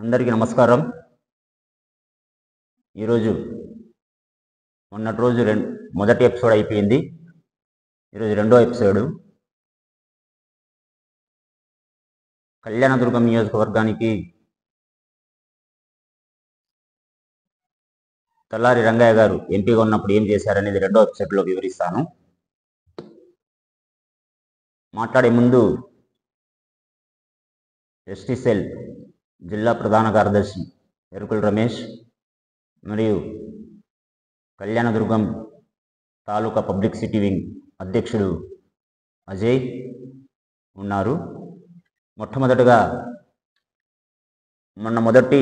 అందరికీ నమస్కారం. ఈరోజు మొన్నటి రోజు మొదటి ఎపిసోడ్ అయిపోయింది. ఈరోజు రెండో ఎపిసోడ్. కళ్యాణదుర్గం నియోజకవర్గానికి తల్లారి రంగయ్య గారు ఎంపీగా ఉన్నప్పుడు ఏం చేశారనేది రెండో ఎపిసోడ్లో వివరిస్తాను. మాట్లాడే ముందు ఎస్టీ సెల్ జిల్లా ప్రధాన కార్యదర్శి ఎరుకుల రమేష్ మరియు కళ్యాణదుర్గం తాలూకా పబ్లిక్ సిటీ వింగ్ అధ్యక్షుడు అజయ్ ఉన్నారు. మొట్టమొదటగా మొదటి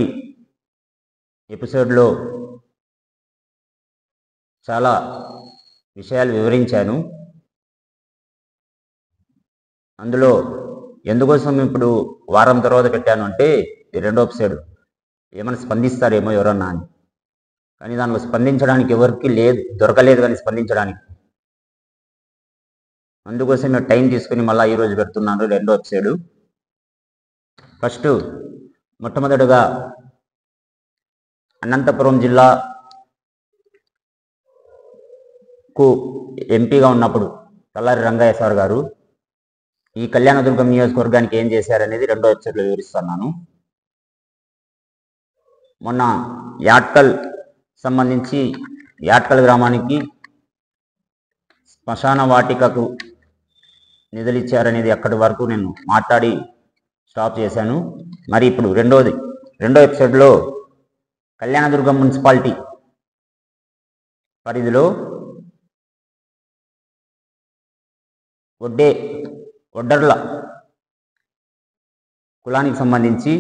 ఎపిసోడ్లో చాలా విషయాలు వివరించాను. అందులో ఎందుకోసం ఇప్పుడు వారం తర్వాత పెట్టాను అంటే ఈ రెండో ఎపిసోడ్ ఏమైనా స్పందిస్తారేమో ఎవరన్నా అని. కానీ దానిలో స్పందించడానికి ఎవరికి దొరకలేదు కానీ స్పందించడానికి. అందుకోసం నేను టైం తీసుకుని మళ్ళీ ఈరోజు పెడుతున్నాను రెండో ఎపిసోడ్. మొట్టమొదటిగా అనంతపురం జిల్లాకు ఎంపీగా ఉన్నప్పుడు తల్లారి రంగయ్య సార్ గారు ఈ కళ్యాణదుర్గం నియోజకవర్గానికి ఏం చేశారనేది రెండో ఎపిసోడ్లో వివరిస్తున్నాను. మొన్న యాట్కల్ గ్రామానికి శ్మశాన వాటికకు నిధులు ఇచ్చారనేది అక్కడి వరకు నేను మాట్లాడి స్టాప్ చేశాను. మరి ఇప్పుడు రెండో ఎపిసోడ్లో కళ్యాణదుర్గం మున్సిపాలిటీ పరిధిలో ఒడ్డర్ల కులానికి సంబంధించి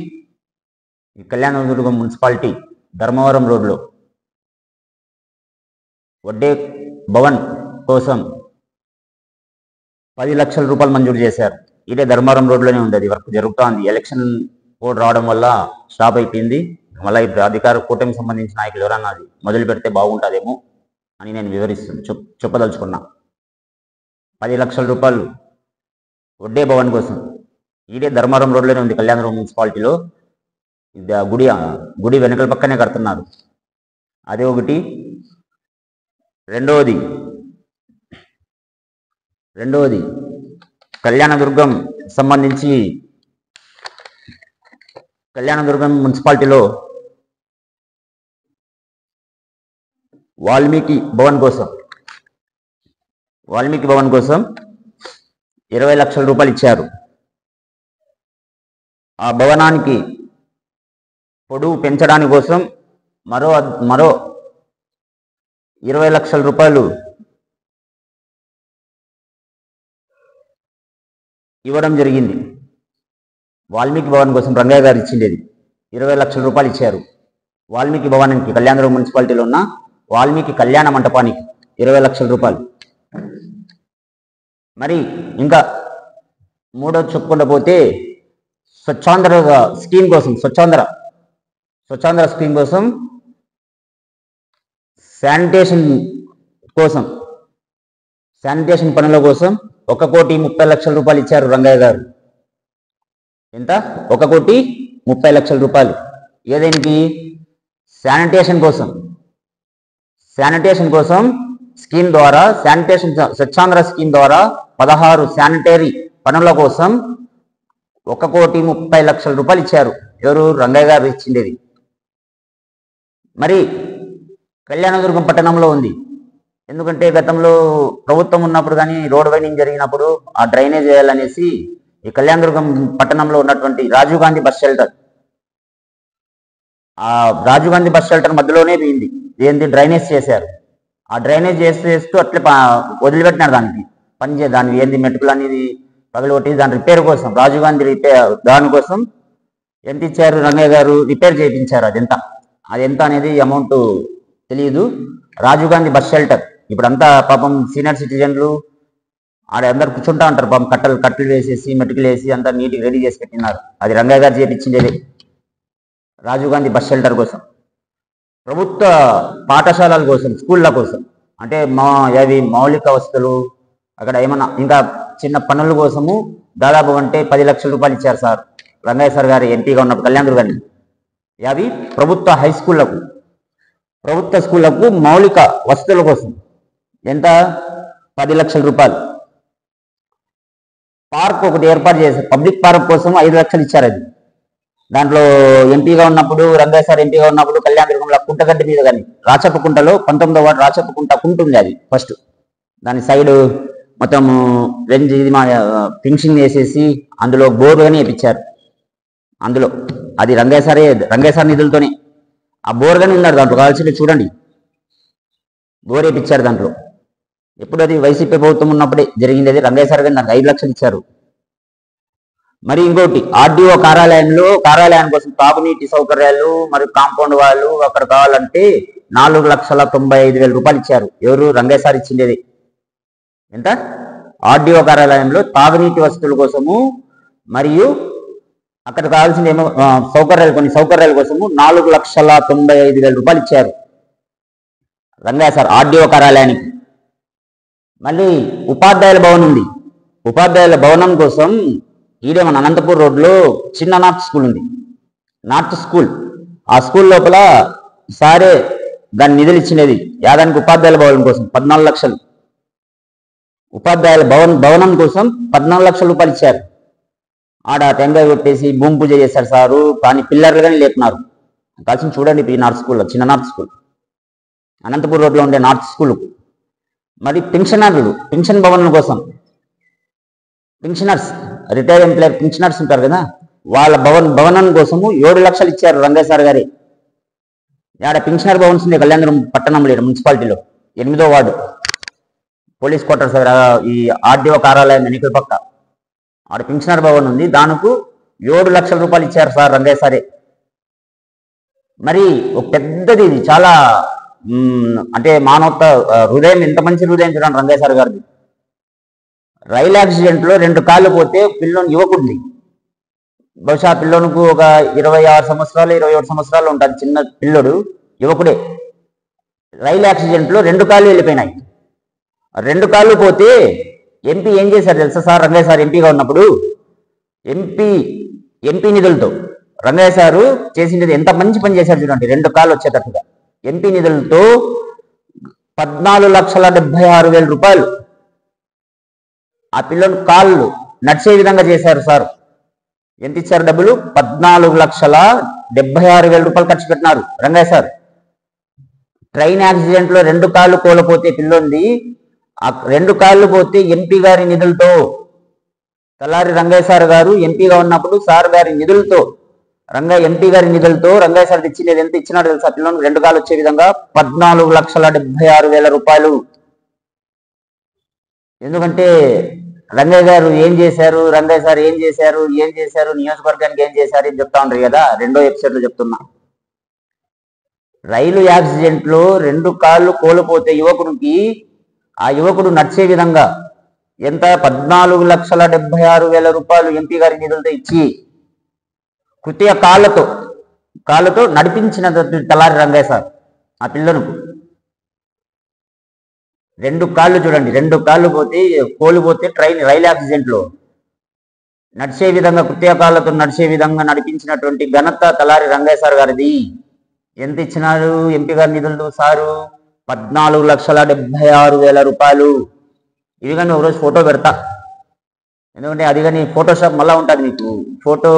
ఈ కళ్యాణదుర్గం మున్సిపాలిటీ ధర్మవరం రోడ్లో వడ్డే భవన్ కోసం 10 లక్షల రూపాయలు మంజూరు చేశారు. ఇదే ధర్మవరం రోడ్లోనే ఉంది. అది వర్క్ జరుగుతోంది. ఎలక్షన్ కోడ్ రావడం వల్ల స్టాప్ అయిపోయింది. మళ్ళీ ఇప్పుడు అధికార కూటమికి సంబంధించిన నాయకులు ఎవరన్నా అది మొదలు పెడితే బాగుంటుందేమో అని నేను చెప్పదలుచుకున్నా. 10 లక్షల రూపాయలు వడ్డే భవన్ కోసం ఇదే ధర్మవరం రోడ్లోనే ఉంది. కళ్యాణదుర్గం మున్సిపాలిటీలో గుడి వెనకల పక్కనే కడుతున్నారు. అదే ఒకటి. రెండవది కళ్యాణదుర్గం సంబంధించి కళ్యాణదుర్గం మున్సిపాలిటీలో వాల్మీకి భవన్ కోసం 20 లక్షల రూపాయలు ఇచ్చారు. ఆ భవనానికి పొడవు పెంచడానికి కోసం మరో 20 లక్షల రూపాయలు ఇవ్వడం జరిగింది. వాల్మీకి భవన్ కోసం రంగయ్య గారు ఇచ్చిండేది 20 లక్షల రూపాయలు ఇచ్చారు. వాల్మీకి భవనానికి కళ్యాణదుర్గం మున్సిపాలిటీలో ఉన్న వాల్మీకి కళ్యాణ మంటపానికి 20 లక్షల రూపాయలు. మరి ఇంకా మూడోది చెప్పుకుంటూ పోతే స్వచ్ఛాంధ్ర స్కీమ్ కోసం శానిటేషన్ పనుల కోసం 1,30,00,000 రూపాయలు ఇచ్చారు రంగయ్య గారు. ఎంత? 1,30,00,000 రూపాయలు. ఏదేనికి? శానిటేషన్ కోసం స్కీమ్ ద్వారా స్వచ్ఛాంధ్ర స్కీమ్ ద్వారా 16 శానిటరీ పనుల కోసం 1,30,00,000 రూపాయలు ఇచ్చారు. ఎవరు? రంగయ్య గారు ఇచ్చిండేది. మరి కళ్యాణదుర్గం పట్టణంలో ఉంది. ఎందుకంటే గతంలో ప్రభుత్వం ఉన్నప్పుడు కానీ రోడ్ వైండింగ్ జరిగినప్పుడు ఆ డ్రైనేజ్ వేయాలనేసి ఈ కళ్యాణదుర్గం పట్టణంలో ఉన్నటువంటి రాజీవ్ గాంధీ బస్ షెల్టర్, ఆ రాజీవ్ గాంధీ బస్ షెల్టర్ మధ్యలోనే పోయింది. డ్రైనేజ్ చేశారు. ఆ డ్రైనేజ్ చేస్తూ అట్లే వదిలిపెట్టినారు. దానికి మెటుకులు అనేది పగలగొట్టి దాని రిపేర్ కోసం రాజీవ్ గాంధీ దానికోసం ఎంత ఇచ్చారు? రంగయ్య గారు రిపేర్ చేయించారు. అదెంత అనేది అమౌంట్ తెలియదు. రాజీవ్ గాంధీ బస్ షెల్టర్ ఇప్పుడంతా పాపం సీనియర్ సిటిజన్లు ఆడ అందరు కూర్చుంటా ఉంటారు. పాపం కట్టలు వేసేసి మెటుకులు వేసి అంతా నీట్గా రెడీ చేసి పెట్టినారు. అది రంగయ్య గారు చేయించిండేది. రాజీవ్ గాంధీ బస్ షెల్టర్ కోసం, ప్రభుత్వ పాఠశాలల కోసం, స్కూళ్ళ కోసం, అంటే మౌలిక వసతులు అక్కడ ఏమన్నా ఇంకా చిన్న పనుల కోసము దాదాపు అంటే 10 లక్షల రూపాయలు ఇచ్చారు సార్ రంగయ్య సార్ గారు ఎంపీగా ఉన్నప్పుడు కళ్యాణదుర్గాన్ని. అవి ప్రభుత్వ హై స్కూళ్లకు, ప్రభుత్వ స్కూళ్లకు మౌలిక వసతుల కోసం ఎంత 10 లక్షల రూపాయలు. పార్క్ ఒకటి ఏర్పాటు చేశారు, పబ్లిక్ పార్క్ కోసం 5 లక్షలు ఇచ్చారు. అది దాంట్లో ఎంపీగా ఉన్నప్పుడు, రంగయ్య సార్ ఎంపీగా ఉన్నప్పుడు కళ్యాణదుర్గంలో కుంటగడ్డ మీద కానీ రాచప్పకుంటలో 19వ వార్డు రాచప్పకుంట కుంటుంది. అది ఫస్ట్ దాని సైడ్ మొత్తం వెంజ్ ఇది మా ఫినిషింగ్ వేసేసి అందులో బోర్ కానీ వేయించారు. అందులో అది రంగయ్య సార్ నిధులతోనే ఆ బోర్ కానీ ఉన్నాడు. దాంట్లో కావాల్సింది చూడండి, బోర్ వేయించారు దాంట్లో. ఎప్పుడు అది వైసీపీ ప్రభుత్వం ఉన్నప్పుడే జరిగింది. అది రంగయ్య సార్ కానీ దానికి 5 లక్షలు ఇచ్చారు. మరి ఇంకోటి ఆర్డీఓ కార్యాలయం కోసం తాగునీటి సౌకర్యాలు మరియు కాంపౌండ్ వాళ్ళు అక్కడ కావాలంటే 4,95,000 రూపాయలు ఇచ్చారు. ఎవరు? రంగయ్య సార్ ఇచ్చిండేది. ఎంత? ఆర్డీఓ కార్యాలయంలో తాగునీటి వసతుల కోసము మరియు అక్కడ కావాల్సిన ఏమో కొన్ని సౌకర్యాల కోసము 4,95,000 రూపాయలు ఇచ్చారు రంగయ్య సార్ ఆర్డీఓ కార్యాలయానికి. మళ్ళీ ఉపాధ్యాయుల భవనం ఉంది. ఉపాధ్యాయుల భవనం కోసం ఈడే మన అనంతపూర్ రోడ్లో చిన్న నార్త్ స్కూల్ ఉంది. నార్త్ స్కూల్, ఆ స్కూల్ లోపల సారే దాని నిధులు ఇచ్చినది. యాదానికి ఉపాధ్యాయుల భవనం కోసం 14 లక్షలు, ఉపాధ్యాయుల భవనం కోసం 14 లక్షల రూపాయలు ఇచ్చారు. ఆడ టెంకాయ కొట్టేసి భూమి పూజ చేశారు సారు, కానీ పిల్లర్లు కానీ లేపున్నారు. కాల్సిన చూడండి ఈ నార్త్ స్కూల్లో, చిన్న నార్త్ స్కూల్ అనంతపూర్ రోడ్లో ఉండే నార్త్ స్కూల్కు. మరి పెన్షన్ భవనం కోసం పెన్షనర్స్, రిటైర్ ఎంప్లాయర్ పెన్షనర్స్ ఉంటారు కదా, వాళ్ళ భవనం కోసము 7 లక్షలు ఇచ్చారు రంగయ్య సార్ గారి. ఆడ పెన్షనర్ భవన్స్ ఉంది కళ్యాణదుర్గం పట్టణంలో మున్సిపాలిటీలో 8వ వార్డు పోలీస్ క్వార్టర్స్ ఈ ఆర్డీఓ కార్యాలయం ఎన్నికల పక్క ఆడ పెన్షనర్ భవన్ ఉంది. దానికి 7 లక్షల రూపాయలు ఇచ్చారు సార్ రంగయ్య సారే. మరి ఒక పెద్దది, ఇది చాలా అంటే మానవత హృదయం, ఎంత మంచి హృదయం చూడండి రంగయ్య సార్ గారిది. రైలు యాక్సిడెంట్లో 2 కాళ్ళు పోతే యువకుడిని, బహుశా పిల్లోనికి ఒక 26 సంవత్సరాలు 27 సంవత్సరాలు ఉంటుంది, చిన్న పిల్లడు, యువకుడే. రైలు యాక్సిడెంట్లో 2 కాళ్ళు వెళ్ళిపోయినాయి. 2 కాళ్ళు పోతే ఎంపీ ఏం చేశారు తెలుసా సార్? రంగయ్య సార్ ఎంపీగా ఉన్నప్పుడు ఎంపీ నిధులతో రంగయ్య సారు చేసింది ఎంత మంచి పని చేశారు చూడండి. 2 కాళ్ళు వచ్చేటట్టుగా ఎంపీ నిధులతో 14,76,000 రూపాయలు ఆ పిల్లలు కాళ్ళు నడిచే విధంగా చేశారు సార్. ఎంత ఇచ్చారు డబ్బులు? 14,76,000 రూపాయలు ఖర్చు పెట్టినారు రంగయ్య సార్. ట్రైన్ యాక్సిడెంట్ లో 2 కాళ్ళు కోల్పోతే పిల్లోంది, ఆ 2 కాళ్ళు పోతే ఎంపీ గారి నిధులతో, తలారి రంగయ్య సార్ గారు ఎంపీగా ఉన్నప్పుడు సార్ గారి నిధులతో, ఎంపీ గారి నిధులతో రంగయ్య సార్ ఇచ్చినది ఎంత ఇచ్చినాడు తెలుసా? పిల్లలు 2 కాళ్ళు వచ్చే విధంగా 14,76,000 రూపాయలు. ఎందుకంటే రంగయ్య గారు ఏం చేశారు, రంగయ్య సార్ ఏం చేశారు, నియోజకవర్గానికి ఏం చేశారు అని చెప్తా ఉంటారు కదా, 2వ ఎపిసోడ్లో చెప్తున్నా. రైలు యాక్సిడెంట్ లో 2 కాళ్ళు కోల్పోతే యువకుడికి, ఆ యువకుడు నడిచే విధంగా ఎంత? 14,76,000 రూపాయలు ఎంపీ గారి నిధులతో ఇచ్చి కృత్య కాళ్ళతో నడిపించిన తలారి రంగయ్య సార్ ఆ పిల్లను. 2 కాళ్ళు చూడండి, 2 కాళ్ళు కోల్పోతే రైలు యాక్సిడెంట్ లో నడిచే విధంగా, కృత్య కాళ్ళతో నడిచే విధంగా నడిపించినటువంటి ఘనత తలారి రంగయ్య సార్ గారిది. ఎంత ఇచ్చినారు ఎంపీ గారి నిధులతో సారు? 14,76,000 రూపాయలు. ఇవి కానీ ఒకరోజు ఫోటో పెడతా, ఎందుకంటే అది కానీ ఫోటోషాప్ మళ్ళీ ఉంటుంది మీకు. ఫోటో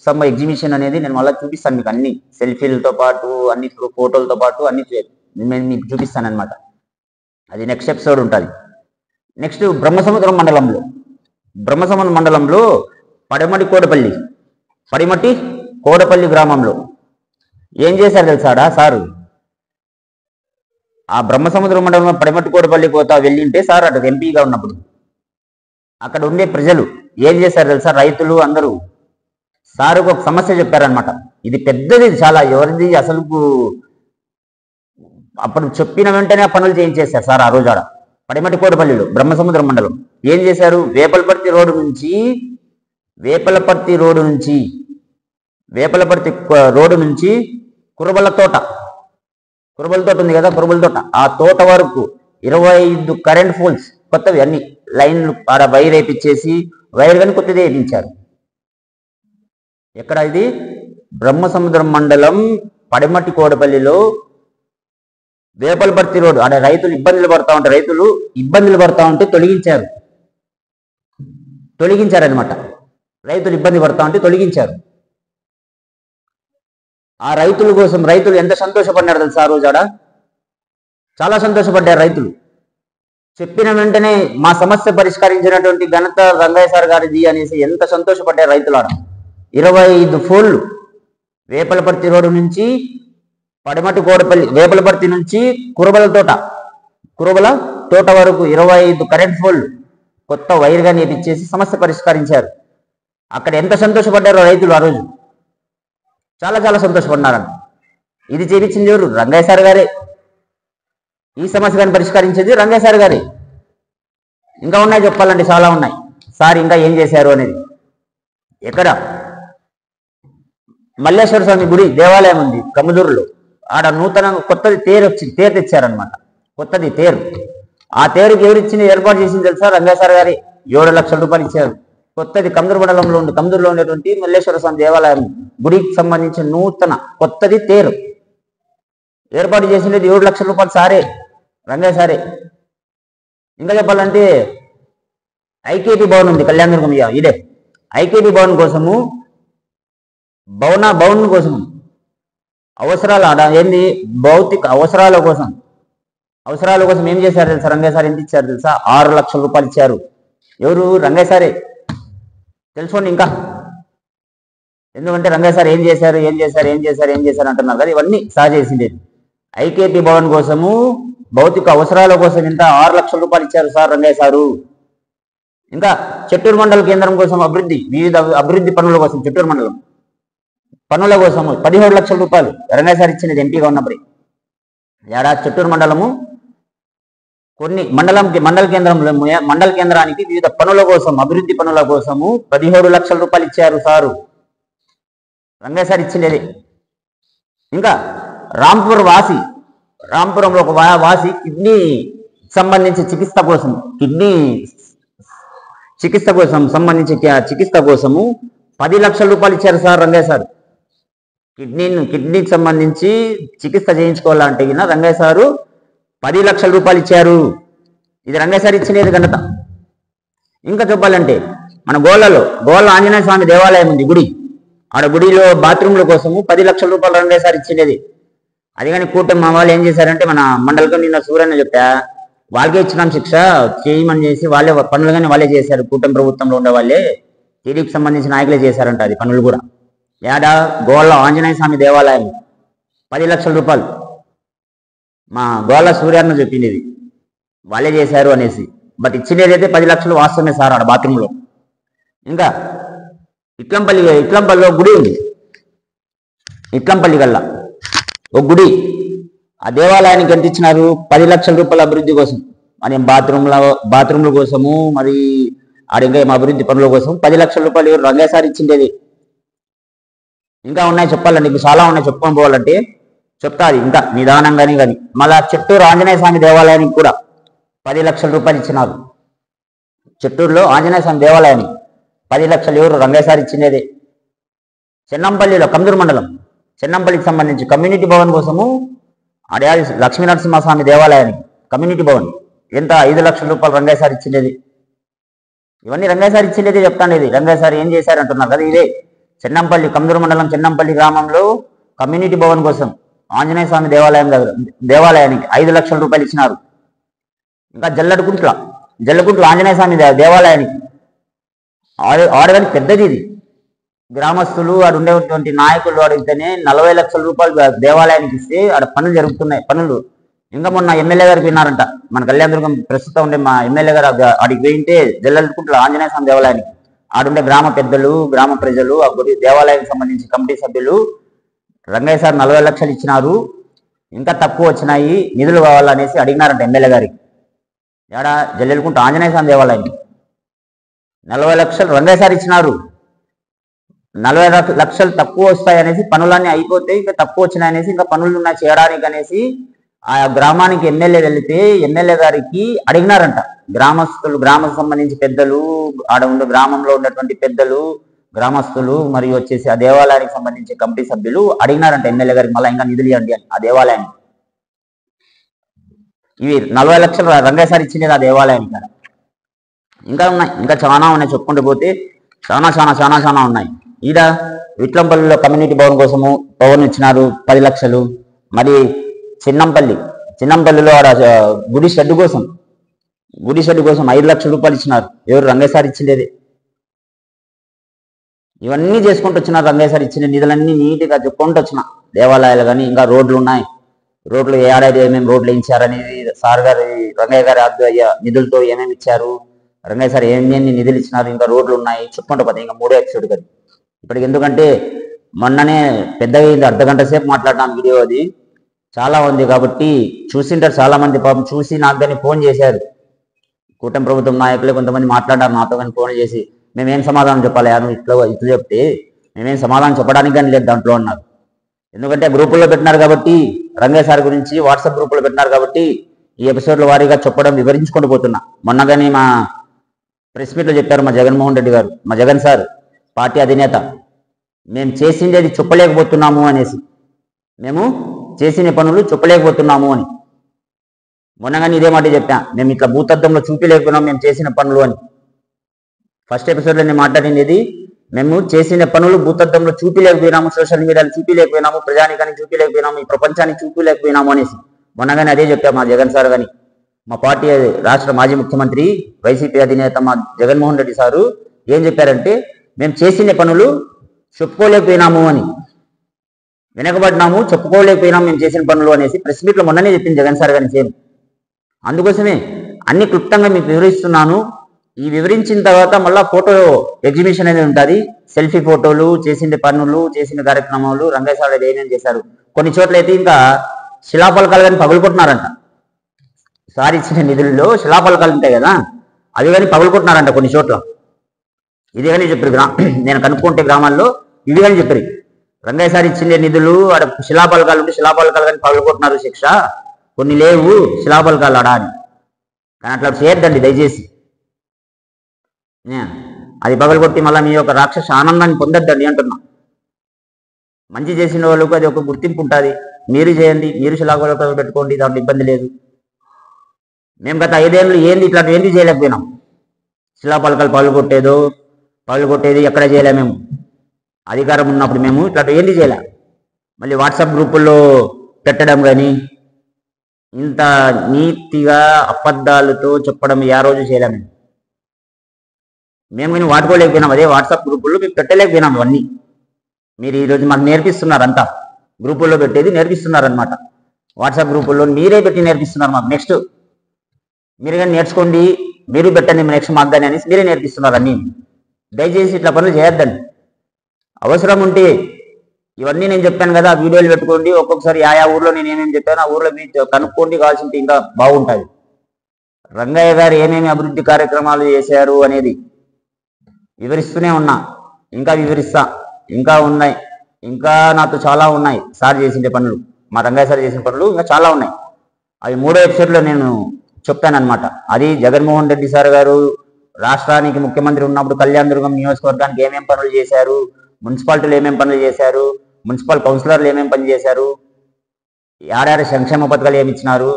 సమ్ ఎగ్జిబిషన్ అనేది నేను మళ్ళీ చూపిస్తాను మీకు, అన్ని సెల్ఫీలతో పాటు, అన్ని ఫోటోలతో పాటు అన్ని నేను మీకు చూపిస్తాను అనమాట. అది నెక్స్ట్ ఎపిసోడ్ ఉంటుంది. నెక్స్ట్ బ్రహ్మసముద్రం మండలంలో పడిమటి కోడపల్లి గ్రామంలో ఏం చేశారు తెలుసాడా సారు? ఆ బ్రహ్మసముద్రం మండలంలో పడిమటి కోడపల్లి వెళ్ళింటే సార్ అటు ఎంపీగా ఉన్నప్పుడు అక్కడ ఉండే ప్రజలు ఏం చేశారు తెలుసా? రైతులు అందరూ సారుకు ఒక సమస్య చెప్పారనమాట. ఇది పెద్దది, చాలా ఎవరిది అసలు. అప్పుడు చెప్పిన వెంటనే ఆ పనులు చేయించేశారు సార్ ఆ రోజు ఆడ పడిమటి కోడపల్లిలో బ్రహ్మసముద్రం మండలం. ఏం చేశారు? వేపలపర్తి రోడ్డు నుంచి కురబల తోట ఉంది కదా, కురబల తోట, ఆ తోట వరకు 25 కరెంట్ పోల్స్ కొత్తవి, అన్ని లైన్లు ఆడ వైర్ వేయించేసి, వైర్ కానీ కొత్తది వేయించారు. ఎక్కడ ఇది? బ్రహ్మసముద్రం మండలం పడిమట్టి కోడపల్లిలో వేపలపర్తి రోడ్డు ఆడ రైతులు ఇబ్బందులు పడతా ఉంటే తొలగించారనమాట. రైతులు ఇబ్బంది పడతా ఉంటే తొలగించారు. ఆ రైతుల కోసం రైతులు ఎంత సంతోషపడ్డారు తెలుసా? ఆ రోజు ఆడ చాలా సంతోషపడ్డారు రైతులు. చెప్పిన వెంటనే మా సమస్య పరిష్కరించినటువంటి ఘనత రంగయ్య సార్ గారిది అనేసి ఎంత సంతోషపడ్డారు రైతులు ఆడ. 25 ఫోన్లు వేపలపర్తి రోడ్డు నుంచి పడిమట్టి కోడపల్లి, వేపలపర్తి నుంచి కురబల తోట వరకు 25 కరెంట్ ఫోన్లు కొత్త వైర్గా నేపిచ్చేసి సమస్య పరిష్కరించారు. అక్కడ ఎంత సంతోషపడ్డారో రైతులు ఆ రోజు. చాలా చాలా సంతోషపడినారంట. ఇది చేయించింది ఎవరు? రంగయ్య సార్ గారే. ఈ సమస్యను పరిష్కరించేది రంగయ్య సార్ గారే. ఇంకా ఉన్నాయి చెప్పాలంటే, చాలా ఉన్నాయి. సార్ ఇంకా ఏం చేశారు అనేది. ఎక్కడ మల్లేశ్వర స్వామి గుడి దేవాలయం ఉంది కమ్మదూరులో. ఆడ నూతనంగా కొత్తది తేరు తెచ్చారనమాట. కొత్తది తేరు. ఆ తేరుకి ఎవరిచ్చింది, ఏర్పాటు చేసింది తెలుసా? రంగయ్య సార్ గారి 7 లక్షల రూపాయలు ఇచ్చారు. కొత్తది కమ్మదూరు మండలంలో కమ్మదూరులో ఉండేటువంటి మల్లేశ్వర స్వామి దేవాలయం గుడికి సంబంధించిన నూతన కొత్తది తేరు ఏర్పాటు చేసింది 7 లక్షల రూపాయలు సారే, రంగయ్య సారే. ఇంకా చెప్పాలంటే ఐకేపీ భవన్ ఉంది కళ్యాణదుర్గం. ఇదే ఐకేపీ భవన్ కోసము, భవన్ కోసం అవసరాలు ఏంది, భౌతిక అవసరాల కోసం ఏం చేశారు తెలుసా? రంగయ్య సార్ ఎంత ఇచ్చారు తెలుసా? 6 లక్షల రూపాయలు ఇచ్చారు. ఎవరు? రంగయ్య సారే. తెలుసుకోండి ఇంకా. ఎందుకంటే రంగయ్య సార్ ఏం చేశారు అంటున్నారు కదా. ఇవన్నీ సార్ చేసిండేది. ఐకేపీ భవన్ కోసము, భౌతిక అవసరాల కోసం ఇంత 6 లక్షల రూపాయలు ఇచ్చారు సార్ రంగయ్య సారు. ఇంకా చిత్తూరు మండల కేంద్రం కోసం వివిధ అభివృద్ధి పనుల కోసం, చిత్తూరు మండలం పనుల కోసం 17 లక్షల రూపాయలు రంగయ్య సార్ ఇచ్చినది ఎంపీగా ఉన్నప్పుడు. చిత్తూరు మండలము కొన్ని మండల కేంద్రానికి వివిధ పనుల కోసం, అభివృద్ధి పనుల కోసము 17 లక్షల రూపాయలు ఇచ్చారు సారు, రంగయ్య సార్ ఇచ్చినది. ఇంకా రాంపురంలో ఒక వాసి కిడ్నీ సంబంధించి చికిత్స కోసము 10 లక్షల రూపాయలు ఇచ్చారు సార్ రంగయ్య సార్. కిడ్నీకి సంబంధించి చికిత్స చేయించుకోవాలంటే రంగయ్య సారు 10 లక్షల రూపాయలు ఇచ్చారు. ఇది రంగయ్య సార్ ఇచ్చినది ఘనత. ఇంకా చెప్పాలంటే మన గోళ్ళ ఆంజనేయ స్వామి దేవాలయం ఉంది గుడి. ఆడ గుడిలో బాత్రూమ్ల కోసము 10 లక్షల రూపాయలు రంగయ్య సార్ ఇచ్చినది. అది కానీ కూటమి మా వాళ్ళు ఏం చేశారంటే, మన మండలికి నిన్న సూర్యన్న చెప్పా, వాళ్ళకే ఇచ్చినాం శిక్ష చేయమని చేసి పనులు కానీ వాళ్ళే చేశారు. కూటమి ప్రభుత్వంలో ఉండే వాళ్ళే, టీడీపీకి సంబంధించిన నాయకులే చేశారంట అది పనులు కూడా. గోళ్ళ ఆంజనేయ స్వామి దేవాలయం 10 లక్షల రూపాయలు మా గోళ్ళ సూర్యన్న చెప్పింది, ఇది వాళ్ళే చేశారు అనేసి. బట్ ఇచ్చినది అయితే 10 లక్షలు వాస్తవమే సార్ ఆడ బాత్రూంలో. ఇంకా ఇట్లంపల్లిలో గుడి ఉంది. ఇట్లంపల్లి గల్లా ఒక గుడి. ఆ దేవాలయానికి ఎంత ఇచ్చినారు? 10 లక్షల రూపాయల అభివృద్ధి కోసం, మరి బాత్రూమ్ల కోసము, మరి ఇంకా మా అభివృద్ధి పనుల కోసం 10 లక్షల రూపాయలు రంగయ్య సార్ ఇచ్చిండేది. ఇంకా ఉన్నాయి చెప్పాలంటే, ఇప్పుడు చాలా ఉన్నాయి చెప్పుకొని పోవాలంటే చెప్తా, అది ఇంకా నిదానంగానే. కానీ మళ్ళా చిత్తూరు ఆంజనేయ స్వామి దేవాలయానికి కూడా 10 లక్షల రూపాయలు ఇచ్చినారు. చిత్తూరులో ఆంజనేయ స్వామి దేవాలయానికి 10 లక్షలు ఎవరు? రంగయ్య సార్ ఇచ్చినదే. చెన్నంపల్లిలో కమ్మదూరు మండలం చెన్నంపల్లికి సంబంధించి కమ్యూనిటీ భవన్ కోసము లక్ష్మీ నరసింహస్వామి దేవాలయానికి కమ్యూనిటీ భవన్ ఎంత 5 లక్షల రూపాయలు రంగయ్య సార్ ఇచ్చినది. ఇవన్నీ రంగయ్య సార్ ఇచ్చినదే చెప్తానేది. రంగయ్య సార్ ఏం చేశారు అంటున్నారు కదా. ఇదే చెన్నంపల్లి, కమ్మదూరు మండలం చెన్నంపల్లి గ్రామంలో కమ్యూనిటీ భవన్ కోసం ఆంజనేయ స్వామి దేవాలయానికి 5 లక్షల రూపాయలు ఇచ్చినారు. ఇంకా జల్లకుంట్ల ఆంజనేయ స్వామి దేవాలయానికి ఆడగాని పెద్దది ఇది. గ్రామస్తులు ఆడ ఉండేటువంటి నాయకులు అడిగితేనే 40 లక్షల రూపాయలు దేవాలయానికి ఇస్తే ఆడ పనులు జరుగుతున్నాయి. ఇంకా మొన్న ఎమ్మెల్యే గారికి విన్నారంట, మన కళ్యాణదుర్గం ప్రస్తుతం ఉండే మా ఎమ్మెల్యే గారు ఆడికి పోయింటే జల్లకుంట్ల ఆంజనేయ స్వామి దేవాలయానికి ఆడుండే గ్రామ పెద్దలు, గ్రామ ప్రజలు, ఆ గుడి దేవాలయానికి సంబంధించి కమిటీ సభ్యులు రంగయ్య సార్ 40 లక్షలు ఇచ్చినారు, ఇంకా తక్కువ వచ్చినాయి, నిధులు కావాలనేసి అడిగినారంట ఎమ్మెల్యే గారికి. జల్లెలుకుంట ఆంజనేయ స్వామి దేవాలయానికి 40 లక్షలు రంగయ్య సార్ ఇచ్చినారు. 40 లక్షలు తక్కువ వస్తాయనేసి, పనులన్నీ అయిపోతే ఇంకా తక్కువ వచ్చినాయనేసి, ఇంకా పనులు ఉన్నాయి చేయడానికి అనేసి ఆ గ్రామానికి ఎమ్మెల్యే వెళితే ఎమ్మెల్యే గారికి అడిగినారంట గ్రామస్తులు, గ్రామకు సంబంధించి పెద్దలు, ఆడ ఉండే గ్రామంలో ఉన్నటువంటి పెద్దలు, గ్రామస్తులు మరియు వచ్చేసి ఆ దేవాలయానికి సంబంధించి కమిటీ సభ్యులు అడిగినారంట ఎమ్మెల్యే గారికి మళ్ళీ ఇంకా నిధులు ఇవ్వండి అని ఆ దేవాలయానికి. ఇవి 40 లక్షలు రంగయ్య ఇచ్చింది ఆ దేవాలయానికి. ఇంకా ఉన్నాయి, ఇంకా చాలా ఉన్నాయి, చెప్పుకుంటూ పోతే చాలా చాలా చాలా చాలా ఉన్నాయి. ఈడ విట్లంపల్లిలో కమ్యూనిటీ భవన్ కోసము భవన్ ఇచ్చినారు 10 లక్షలు. మరి చిన్నంపల్లిలో ఆడ గుడి షెడ్ కోసం 5 లక్షల రూపాయలు ఇచ్చినారు. ఎవరు? రంగయ్య ఇచ్చిండేది. ఇవన్నీ చేసుకుంటూ వచ్చినారు. రంగయ్య ఇచ్చిన నిధులన్నీ నీట్గా చెప్పుకుంటూ వచ్చిన. దేవాలయాలు కానీ ఇంకా రోడ్లు ఉన్నాయి. రోడ్లు ఏడాది ఏమేమి రోడ్లు వేయించారనేది సార్ గారి రంగయ్య గారి నిధులతో ఏమేమి ఇచ్చారు, రంగయ్య సార్ ఏమేమి నిధులు ఇచ్చినారు, ఇంకా రోడ్లు ఉన్నాయి చెప్పుకుంటూ పోతాయి. ఇంకా 3వ ఎపిసోడ్ కదా ఇప్పటికి. ఎందుకంటే మొన్ననే పెద్దగా అయింది, అర్ధగంట సేపు మాట్లాడినాను వీడియో. అది చాలా ఉంది కాబట్టి చూసింటారు చాలా మంది. పాపం చూసి నాకు కానీ ఫోన్ చేశారు. కూటమి ప్రభుత్వం నాయకులే కొంతమంది మాట్లాడారు నాతో కానీ ఫోన్ చేసి, మేమేం సమాధానం చెప్పాలి, నువ్వు ఇట్లా చెప్తే మేమేం సమాధానం చెప్పడానికి కానీ లేదు దాంట్లో అన్నారు. ఎందుకంటే గ్రూపుల్లో పెట్టినారు కాబట్టి, రంగయ్య సార్ గురించి వాట్సాప్ గ్రూపులో పెట్టినారు కాబట్టి ఈ ఎపిసోడ్ల వారీగా చెప్పడం వివరించుకుంటూ పోతున్నా. మొన్న కానీ మా ప్రెస్ మీట్లో చెప్పారు మా జగన్మోహన్ రెడ్డి గారు, మా జగన్ సార్ పార్టీ అధినేత, మేము చేసింది అది చెప్పలేకపోతున్నాము అనేసి, మేము చేసిన పనులు చెప్పలేకపోతున్నాము అని. మొన్న కానీ ఇదే మాట చెప్పా, మేము ఇట్లా భూతద్దంలో చూపించలేకపోయినాము మేము చేసిన పనులు అని. ఫస్ట్ ఎపిసోడ్లో నేను మాట్లాడింది మేము చేసిన పనులు భూతద్దంలో చూపించలేకపోయినాము, సోషల్ మీడియాలో చూపించలేకపోయినాము, ప్రజానికానికి చూపించలేకపోయినాము, ఈ ప్రపంచానికి చూపించలేకపోయినాము అనేసి మొన్నగానే అదే చెప్పా మా జగన్ సార్ కానీ. మా పార్టీ రాష్ట్ర మాజీ ముఖ్యమంత్రి వైసీపీ అధినేత మా జగన్మోహన్ రెడ్డి సారు ఏం చెప్పారంటే, మేము చేసిన పనులు చెప్పుకోలేకపోయినాము అని, వెనకబడినాము, చెప్పుకోలేకపోయినాము మేము చేసిన పనులు అనేసి ప్రెస్ మీట్లో మొన్ననే చెప్పింది జగన్ సార్ కానీ సేమ్. అందుకోసమే అన్ని క్లుప్తంగా మీకు వివరిస్తున్నాను. ఈ వివరించిన తర్వాత మళ్ళీ ఫోటో ఎగ్జిబిషన్ అనేది ఉంటుంది. సెల్ఫీ ఫోటోలు, చేసిన పనులు, చేసిన కార్యక్రమాలు, రంగయ్య సార్ ఏమేమి చేశారు. కొన్ని చోట్ల అయితే ఇంకా శిలాఫలకాలు కానీ పగులుకుంటున్నారంట. సార్ ఇచ్చిన నిధుల్లో శిలాఫలకాలు ఉంటాయి కదా, అవి కానీ పగులుకుంటున్నారంట కొన్ని చోట్ల. ఇది కానీ చెప్పారు నేను కనుక్కుంటే గ్రామాల్లో ఇవి కానీ చెప్పారు. రంగయ్య సార్ ఇచ్చిన నిధులు ఆడ శిలాఫలకాలు ఉంటే శిలాఫలకాలు కానీ పగులుకుంటున్నారు, శిక్ష కొన్ని లేవు శిలాఫలకాలు ఆడ అని. కానీ అట్లా చేయొద్దండి దయచేసి. అది పగలగొట్టి మళ్ళీ మీ యొక్క రాక్షస ఆనందాన్ని పొందొద్దండి అంటున్నా. మంచి చేసిన వాళ్ళకు అది ఒక గుర్తింపు ఉంటుంది. మీరు చేయండి, మీరు శిలాఫలకాలు పెట్టుకోండి, దాంట్లో ఇబ్బంది లేదు. మేము గత 5 ఏళ్ళు ఇట్లాంటి ఏంటి చేయలేకపోయినాం. శిలాఫలకాలు పగలగొట్టేది ఎక్కడ చేయలే. మేము అధికారం ఉన్నప్పుడు మేము ఇట్లాంటి ఏంటి చేయలే. మళ్ళీ వాట్సాప్ గ్రూపుల్లో పెట్టడం కానీ, ఇంత నీతిగా అబద్ధాలతో చెప్పడం ఏ రోజు చేయలేము. మేము కానీ వాడుకోలేకపోయినాం. అదే వాట్సాప్ గ్రూపుల్లో మేము పెట్టలేకపోయినాం. ఇవన్నీ మీరు ఈరోజు మాకు నేర్పిస్తున్నారు. అంతా గ్రూపుల్లో పెట్టేది నేర్పిస్తున్నారనమాట. వాట్సాప్ గ్రూపుల్లో మీరే పెట్టి నేర్పిస్తున్నారు మాకు. నెక్స్ట్ మీరు కానీ నేర్చుకోండి, మీరు పెట్టండి నెక్స్ట్ మాకు కానీ అనేసి మీరే నేర్పిస్తున్నారు అన్నీ. దయచేసి ఇట్లా పనులు చేయొద్దండి. అవసరం ఉంటే ఇవన్నీ నేను చెప్పాను కదా, వీడియోలు పెట్టుకోండి. ఒక్కొక్కసారి ఆయా ఊర్లో నేను ఏమేమి చెప్పాను ఆ ఊర్లో మీరు కనుక్కోండి, కావాల్సింటే ఇంకా బాగుంటుంది. రంగయ్య గారు ఏమేమి అభివృద్ధి కార్యక్రమాలు చేశారు అనేది వివరిస్తూనే ఉన్నా, ఇంకా వివరిస్తా. ఇంకా ఉన్నాయి, ఇంకా నాతో చాలా ఉన్నాయి సార్ చేసిన పనులు, మా రంగయ్య సార్ చేసిన పనులు ఇంకా చాలా ఉన్నాయి. అవి 3వ ఎపిసోడ్లో నేను చెప్తానమాట. అది జగన్మోహన్ రెడ్డి సార్ గారు రాష్ట్రానికి ముఖ్యమంత్రి ఉన్నప్పుడు కళ్యాణదుర్గం నియోజకవర్గానికి ఏమేం పనులు చేశారు, మున్సిపాలిటీలు ఏమేం పనులు చేశారు, మున్సిపల్ కౌన్సిలర్లు ఏమేం పని చేశారు, ఏడాది సంక్షేమ పథకాలు ఏమి ఇచ్చినారు,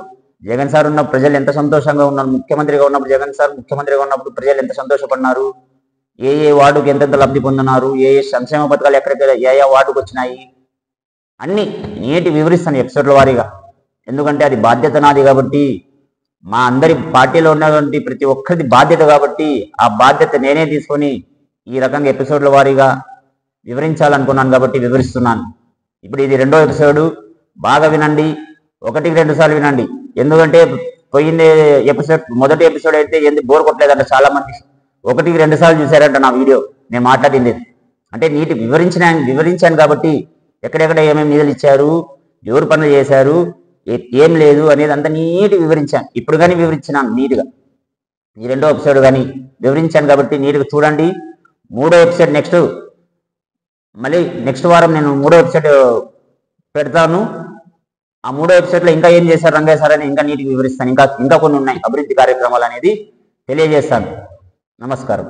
జగన్ సార్ ఉన్న ప్రజలు ఎంత సంతోషంగా ఉన్నారు, ముఖ్యమంత్రిగా ఉన్నప్పుడు జగన్ సార్ ముఖ్యమంత్రిగా ఉన్నప్పుడు ప్రజలు ఎంత సంతోషపడినారు, ఏ వార్డుకి ఎంతెంత లబ్ధి పొందినారు, ఏ సంక్షేమ పథకాలు ఎక్కడికి ఏ వార్డుకు వచ్చినాయి, అన్నీ నీటి వివరిస్తాను ఎపిసోడ్ల వారీగా. ఎందుకంటే అది బాధ్యత నాది కాబట్టి, మా అందరి పార్టీలో ఉన్నటువంటి ప్రతి ఒక్కరిది బాధ్యత కాబట్టి, ఆ బాధ్యత నేనే తీసుకొని ఈ రకంగా ఎపిసోడ్ల వారీగా వివరించాలనుకున్నాను కాబట్టి వివరిస్తున్నాను. ఇప్పుడు ఇది 2వ ఎపిసోడు. బాగా వినండి, 1-2 సార్లు వినండి. ఎందుకంటే పోయిందే ఎపిసోడ్, మొదటి ఎపిసోడ్ అయితే ఏంది బోర్ కొట్టలేదంట చాలా మంది. 1-2 సార్లు చూశారంట నా వీడియో నేను మాట్లాడింది. అంటే నీటి వివరించాను కాబట్టి ఎక్కడెక్కడ ఏమేమి నిధులు ఇచ్చారు, ఎవరు పనులు చేశారు, ఏం లేదు అనేది అంతా నీట్గా వివరించాను. ఇప్పుడు కానీ వివరించినాను నీట్గా. ఈ 2వ ఎపిసోడ్ కానీ వివరించాను కాబట్టి నీట్గా చూడండి. 3వ ఎపిసోడ్ మళ్ళీ నెక్స్ట్ వారం నేను 3వ ఎపిసోడ్ పెడతాను. ఆ 3వ ఎపిసోడ్లో ఇంకా ఏం చేశారు రంగయ్య సార్ అని ఇంకా నీట్గా వివరిస్తాను. ఇంకా కొన్ని ఉన్నాయి అభివృద్ధి కార్యక్రమాలు అనేది తెలియజేస్తాను. నమస్కారం.